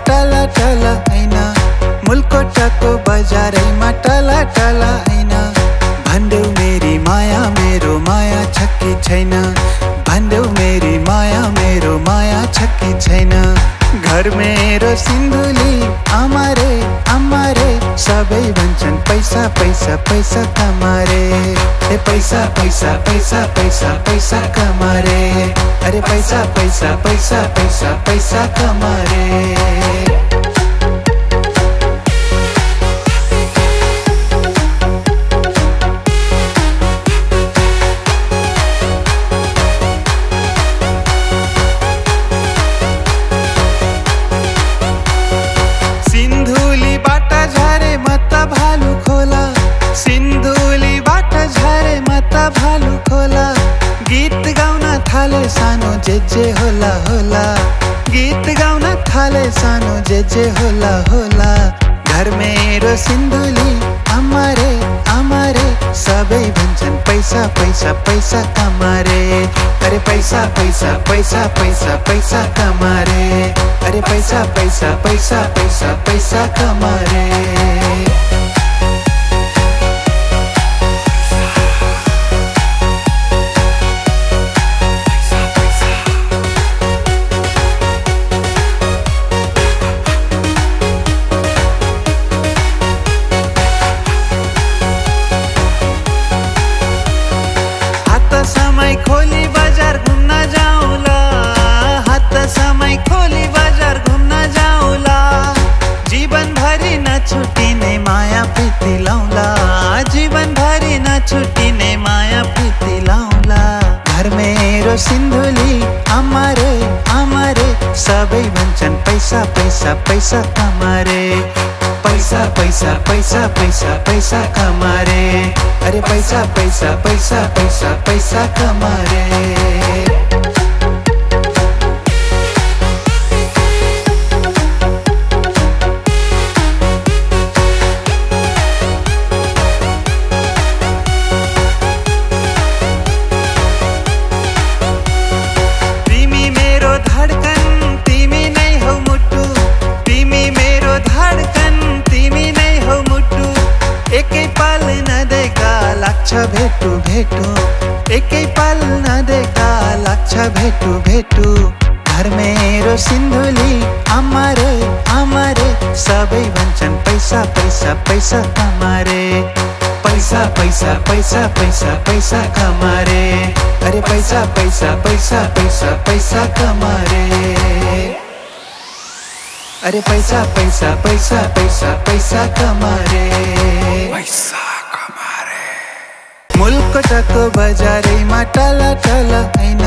टला टला हैन, मुलकोटको बजारैमा टला टला हैन। भन्देऊ मेरी माया मेरो माया छ कि छैन, भन्देऊ मेरी माया मेरो माया छ कि छैन। घर मेरो सिन्धुली आमारे आमारे, सबै भन्छन् पैसा पैसा पैसा कमारे। ए पैसा पैसा पैसा पैसा पैसा कमारे, अरे पैसा पैसा पैसा पैसा पैसा कमारे। गीत गाउन थाले सानो जे होला होला, गीत गाउन थाले सानो जे होला होला। घर मेरो सिन्धुली आमारे आमारे, सबै भन्छन् पैसा पैसा पैसा कमारे। अरे पैसा पैसा पैसा पैसा पैसा कमारे, अरे पैसा पैसा पैसा पैसा पैसा कमारे। समय खोली बजार घुम्न जाऊला, हात समय खोली बजार घुम्न जाऊला। जीवन भरि न छुटिने माया प्रीति लाउला, जीवन भरि न छुटिने माया प्रीति लाउला। घर मेरो सिन्धुली आमारे आमारे, सबै भन्छन् पैसा पैसा पैसा कमारे। पैसा पैसा पैसा पैसा पैसा कमारे, अरे पैसा पैसा पैसा पैसा पैसा कमारे। तिमी मेरो धडकन तिमी नै हौ मुटु, तिमी मेरो धडकन तिमी नै हौ मुटु। एकै पल नदेखा लाग्छ भेटु भेटु, एकै पल नदेखा लाग्छ भेटु भेटु। घर मेरो सिन्धुली आमारे आमारे, सबै भन्छन् पैसा पैसा पैसा कमारे। पैसा पैसा पैसा पैसा पैसा कमारे, अरे पैसा पैसा पैसा पैसा पैसा कमारे। अरे पैसा पैसा पैसा पैसा पैसा कमारे, पैसा कमारे। मुलकोटको बजारैमा टला टला हैन,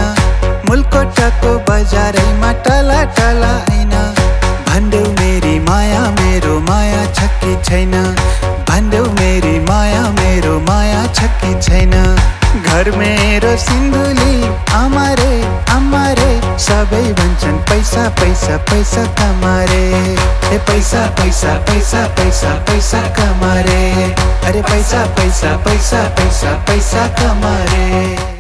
मुलकोटको बजारैमा टला टला हैन। भन्देऊ मेरी माया मेरो माया छ कि छैन, भन्देऊ मेरी माया मेरो माया छ कि छैन। घर मेरो सिन्धुली आमारे आमारे, सबै भन्छन् पैसा पैसा पैसा कमारे। ए पैसा पैसा पैसा पैसा पैसा कमारे, अरे पैसा पैसा पैसा पैसा पैसा कमारे।